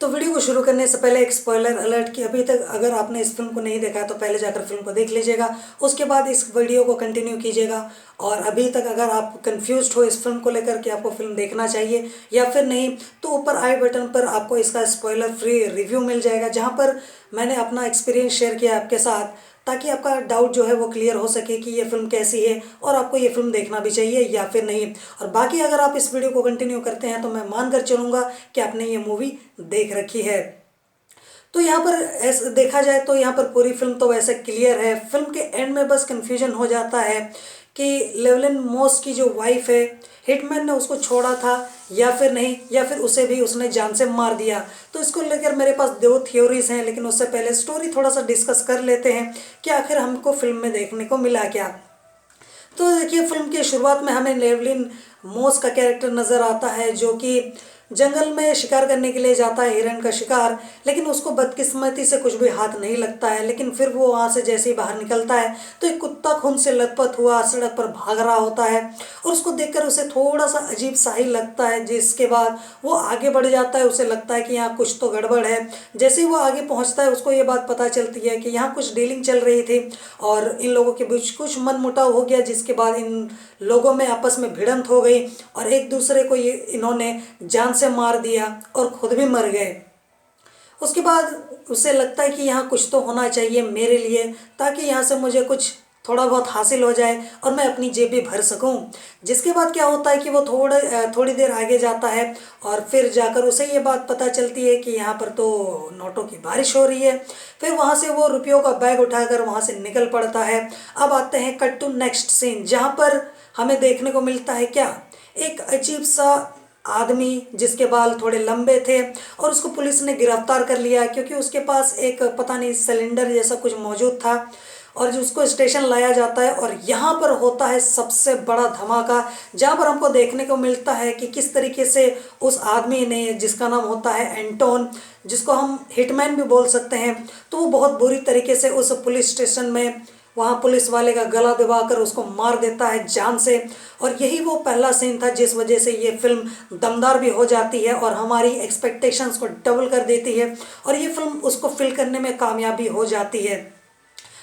तो वीडियो को शुरू करने से पहले एक स्पॉइलर अलर्ट कि अभी तक अगर आपने इस फिल्म को नहीं देखा है तो पहले जाकर फिल्म को देख लीजिएगा, उसके बाद इस वीडियो को कंटिन्यू कीजिएगा। और अभी तक अगर आप कंफ्यूज्ड हो इस फिल्म को लेकर कि आपको फिल्म देखना चाहिए या फिर नहीं, तो ऊपर आई बटन पर आपको इसका स्पॉइलर फ्री रिव्यू मिल जाएगा, जहाँ पर मैंने अपना एक्सपीरियंस शेयर किया आपके साथ, ताकि आपका डाउट जो है वो क्लियर हो सके कि ये फिल्म कैसी है और आपको ये फिल्म देखना भी चाहिए या फिर नहीं। और बाकी अगर आप इस वीडियो को कंटिन्यू करते हैं तो मैं मानकर चलूँगा कि आपने ये मूवी देख रखी है। तो यहाँ पर ऐसा देखा जाए तो यहाँ पर पूरी फिल्म तो वैसे क्लियर है। फिल्म के एंड में बस कन्फ्यूजन हो जाता है कि लेवलिन मॉस की जो वाइफ है, हिटमैन ने उसको छोड़ा था या फिर नहीं, या फिर उसे भी उसने जान से मार दिया। तो इसको लेकर मेरे पास दो थ्योरीज हैं, लेकिन उससे पहले स्टोरी थोड़ा सा डिस्कस कर लेते हैं कि आखिर हमको फिल्म में देखने को मिला क्या। तो देखिए, फिल्म की शुरुआत में हमें लेवलिन मॉस का कैरेक्टर नज़र आता है, जो कि जंगल में शिकार करने के लिए जाता है, हिरण का शिकार। लेकिन उसको बदकिस्मती से कुछ भी हाथ नहीं लगता है। लेकिन फिर वो वहाँ से जैसे ही बाहर निकलता है तो एक कुत्ता खून से लथपथ हुआ सड़क पर भाग रहा होता है, और उसको देखकर उसे थोड़ा सा अजीब सा ही लगता है। जिसके बाद वो आगे बढ़ जाता है, उसे लगता है कि यहाँ कुछ तो गड़बड़ है। जैसे ही वो आगे पहुँचता है उसको ये बात पता चलती है कि यहाँ कुछ डीलिंग चल रही थी और इन लोगों के बीच कुछ मनमुटाव हो गया, जिसके बाद इन लोगों में आपस में भिड़ंत हो गई और एक दूसरे को ये इन्होंने जान से मार दिया और खुद भी मर गए। उसके बाद उसे लगता है कि यहाँ कुछ तो होना चाहिए मेरे लिए, ताकि यहाँ से मुझे कुछ थोड़ा बहुत हासिल हो जाए और मैं अपनी जेब भी भर सकूं। जिसके बाद क्या होता है कि वो थोड़ी देर आगे जाता है और फिर जाकर उसे ये बात पता चलती है कि यहाँ पर तो नोटों की बारिश हो रही है। फिर वहाँ से वो रुपयों का बैग उठाकर वहाँ से निकल पड़ता है। अब आते हैं कट टू नेक्स्ट सीन, जहाँ पर हमें देखने को मिलता है क्या, एक अजीब सा आदमी जिसके बाल थोड़े लंबे थे, और उसको पुलिस ने गिरफ्तार कर लिया क्योंकि उसके पास एक पता नहीं सिलेंडर जैसा कुछ मौजूद था, और जो उसको स्टेशन लाया जाता है। और यहाँ पर होता है सबसे बड़ा धमाका, जहाँ पर हमको देखने को मिलता है कि किस तरीके से उस आदमी ने, जिसका नाम होता है एंटोन, जिसको हम हिटमैन भी बोल सकते हैं, तो वो बहुत बुरी तरीके से उस पुलिस स्टेशन में वहाँ पुलिस वाले का गला दबाकर उसको मार देता है जान से। और यही वो पहला सीन था जिस वजह से ये फिल्म दमदार भी हो जाती है और हमारी एक्सपेक्टेशंस को डबल कर देती है, और ये फिल्म उसको फिल करने में कामयाबी हो जाती है।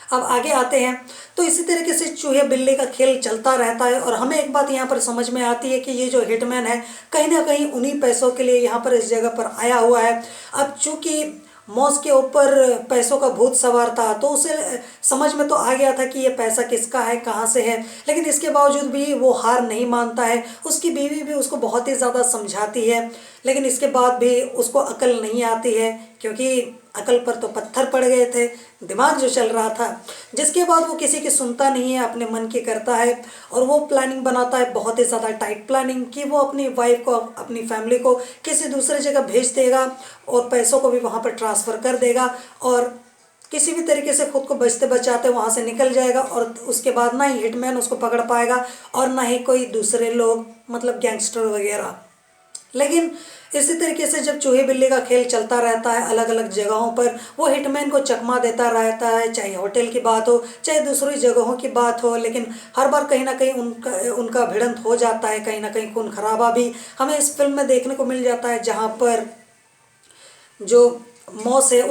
अब आगे आते हैं तो इसी तरीके से चूहे बिल्ली का खेल चलता रहता है, और हमें एक बात यहाँ पर समझ में आती है कि ये जो हिटमैन है कहीं ना कहीं उन्हीं पैसों के लिए यहाँ पर इस जगह पर आया हुआ है। अब चूंकि मौस के ऊपर पैसों का भूत सवार था तो उसे समझ में तो आ गया था कि ये पैसा किसका है, कहाँ से है, लेकिन इसके बावजूद भी वो हार नहीं मानता है। उसकी बीवी भी उसको बहुत ही ज़्यादा समझाती है, लेकिन इसके बाद भी उसको अकल नहीं आती है, क्योंकि अकल पर तो पत्थर पड़ गए थे, दिमाग जो चल रहा था। जिसके बाद वो किसी की सुनता नहीं है, अपने मन की करता है, और वो प्लानिंग बनाता है, बहुत ही ज़्यादा टाइट प्लानिंग, कि वो अपनी वाइफ को, अपनी फैमिली को किसी दूसरे जगह भेज देगा और पैसों को भी वहाँ पर ट्रांसफ़र कर देगा, और किसी भी तरीके से खुद को बचते बचाते वहाँ से निकल जाएगा। और उसके बाद ना ही हिटमैन उसको पकड़ पाएगा और ना ही कोई दूसरे लोग, मतलब गैंगस्टर वगैरह। लेकिन इसी तरीके से जब चूहे बिल्ली का खेल चलता रहता है अलग अलग जगहों पर, वो हिटमैन को चकमा देता रहता है, चाहे होटल की बात हो चाहे दूसरी जगहों की बात हो, लेकिन हर बार कहीं ना कहीं उनका भिड़ंत हो जाता है, कहीं ना कहीं खून खराबा भी हमें इस फिल्म में देखने को मिल जाता है। जहाँ पर जो मौस है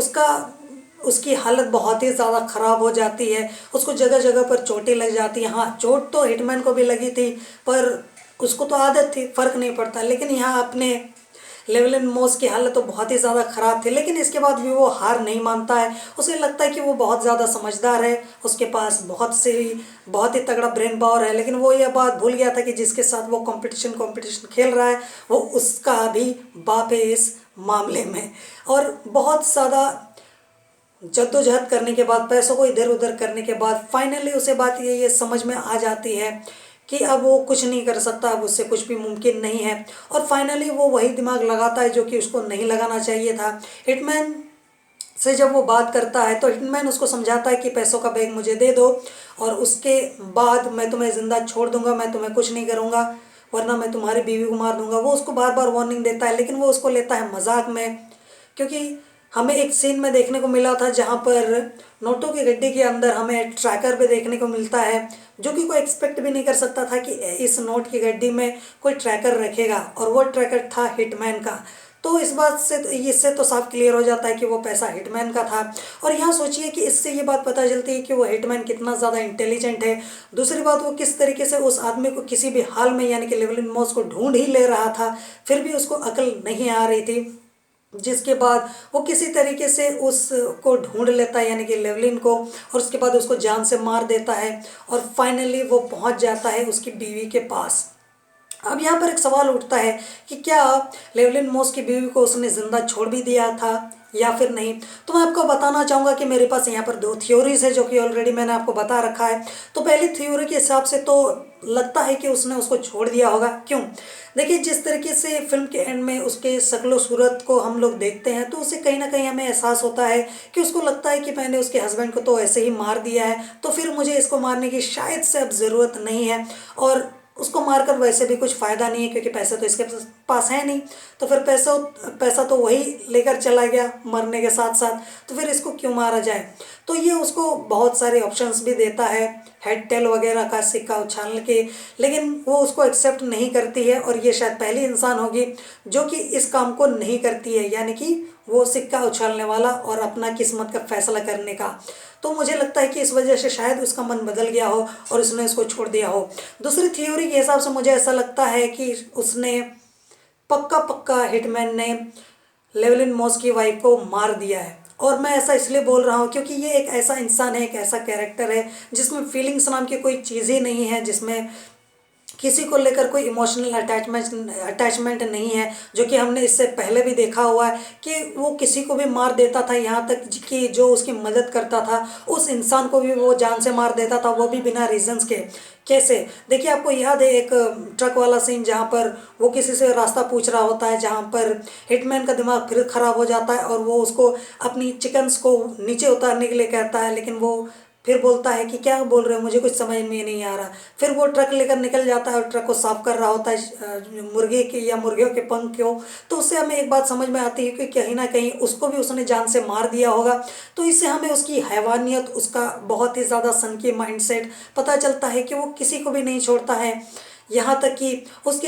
उसकी हालत बहुत ही ज़्यादा ख़राब हो जाती है, उसको जगह जगह पर चोटें लग जाती हैं। हाँ, चोट तो हिटमैन को भी लगी थी, पर उसको तो आदत थी, फ़र्क नहीं पड़ता। लेकिन यहाँ अपने लेवलिन मॉस की हालत तो बहुत ही ज़्यादा ख़राब थी, लेकिन इसके बाद भी वो हार नहीं मानता है। उसे लगता है कि वो बहुत ज़्यादा समझदार है, उसके पास बहुत ही तगड़ा ब्रेन पावर है, लेकिन वो ये बात भूल गया था कि जिसके साथ वो कंपटीशन खेल रहा है वो उसका भी बाप है इस मामले में। और बहुत ज़्यादा जद्दोजहद करने के बाद, पैसों को इधर उधर करने के बाद, फाइनली उसे बात ये समझ में आ जाती है कि अब वो कुछ नहीं कर सकता, अब उससे कुछ भी मुमकिन नहीं है। और फाइनली वो वही दिमाग लगाता है जो कि उसको नहीं लगाना चाहिए था। हिटमैन से जब वो बात करता है तो हिटमैन उसको समझाता है कि पैसों का बैग मुझे दे दो और उसके बाद मैं तुम्हें ज़िंदा छोड़ दूंगा, मैं तुम्हें कुछ नहीं करूँगा, वरना मैं तुम्हारी बीवी को मार दूंगा। वो उसको बार बार वार्निंग देता है, लेकिन वो उसको लेता है मजाक में, क्योंकि हमें एक सीन में देखने को मिला था जहाँ पर नोटों की गड्डी के अंदर हमें ट्रैकर भी देखने को मिलता है, जो कि कोई एक्सपेक्ट भी नहीं कर सकता था कि इस नोट की गड्डी में कोई ट्रैकर रखेगा, और वो ट्रैकर था हिटमैन का। तो इस बात से इससे तो साफ क्लियर हो जाता है कि वो पैसा हिटमैन का था। और यहाँ सोचिए कि इससे ये बात पता चलती है कि वो हिटमैन कितना ज़्यादा इंटेलिजेंट है। दूसरी बात, वो किस तरीके से उस आदमी को किसी भी हाल में यानी कि लेवलिन मॉस को ढूंढ ही ले रहा था, फिर भी उसको अकल नहीं आ रही थी, जिसके बाद वो किसी तरीके से उसको ढूंढ लेता है यानी कि लेवलिन को, और उसके बाद उसको जान से मार देता है और फाइनली वो पहुंच जाता है उसकी बीवी के पास। अब यहाँ पर एक सवाल उठता है कि क्या लेवलिन मॉस की बीवी को उसने ज़िंदा छोड़ भी दिया था या फिर नहीं। तो मैं आपको बताना चाहूँगा कि मेरे पास यहाँ पर दो थ्योरीज है जो कि ऑलरेडी मैंने आपको बता रखा है। तो पहली थ्योरी के हिसाब से तो लगता है कि उसने उसको छोड़ दिया होगा। क्यों? देखिए, जिस तरीके से फिल्म के एंड में उसके शक्लो सूरत को हम लोग देखते हैं तो उससे कहीं ना कहीं हमें एहसास होता है कि उसको लगता है कि मैंने उसके हस्बैंड को तो ऐसे ही मार दिया है, तो फिर मुझे इसको मारने की शायद से अब ज़रूरत नहीं है, और उसको मारकर वैसे भी कुछ फ़ायदा नहीं है क्योंकि पैसे तो इसके पास है नहीं। तो फिर पैसा तो वही लेकर चला गया मरने के साथ साथ, तो फिर इसको क्यों मारा जाए। तो ये उसको बहुत सारे ऑप्शंस भी देता है, हेड टेल वगैरह का सिक्का उछालने के, लेकिन वो उसको एक्सेप्ट नहीं करती है, और ये शायद पहली इंसान होगी जो कि इस काम को नहीं करती है, यानी कि वो सिक्का उछालने वाला और अपना किस्मत का फैसला करने का। तो मुझे लगता है कि इस वजह से शायद उसका मन बदल गया हो और उसने इसको छोड़ दिया हो। दूसरी थ्योरी के हिसाब से मुझे ऐसा लगता है कि उसने पक्का पक्का हिटमैन ने लेवलिन मॉस की वाइफ को मार दिया है। और मैं ऐसा इसलिए बोल रहा हूँ क्योंकि ये एक ऐसा इंसान है, एक ऐसा कैरेक्टर है जिसमें फीलिंग्स नाम की कोई चीज़ ही नहीं है, जिसमें किसी को लेकर कोई इमोशनल अटैचमेंट नहीं है, जो कि हमने इससे पहले भी देखा हुआ है कि वो किसी को भी मार देता था, यहाँ तक कि जो उसकी मदद करता था उस इंसान को भी वो जान से मार देता था, वो भी बिना रीजंस के। कैसे? देखिए, आपको याद है एक ट्रक वाला सीन जहाँ पर वो किसी से रास्ता पूछ रहा होता है, जहाँ पर हिटमैन का दिमाग फिर ख़राब हो जाता है और वो उसको अपनी चिकन्स को नीचे उतारने के लिए कहता है, लेकिन वो फिर बोलता है कि क्या बोल रहे हो, मुझे कुछ समझ में नहीं आ रहा। फिर वो ट्रक लेकर निकल जाता है और ट्रक को साफ कर रहा होता है मुर्गे के या मुर्गियों के पंख को। तो उससे हमें एक बात समझ में आती है कि कहीं ना कहीं उसको भी उसने जान से मार दिया होगा। तो इससे हमें उसकी हैवानियत, उसका बहुत ही ज़्यादा सनकी माइंडसेट पता चलता है कि वो किसी को भी नहीं छोड़ता है, यहाँ तक कि उसके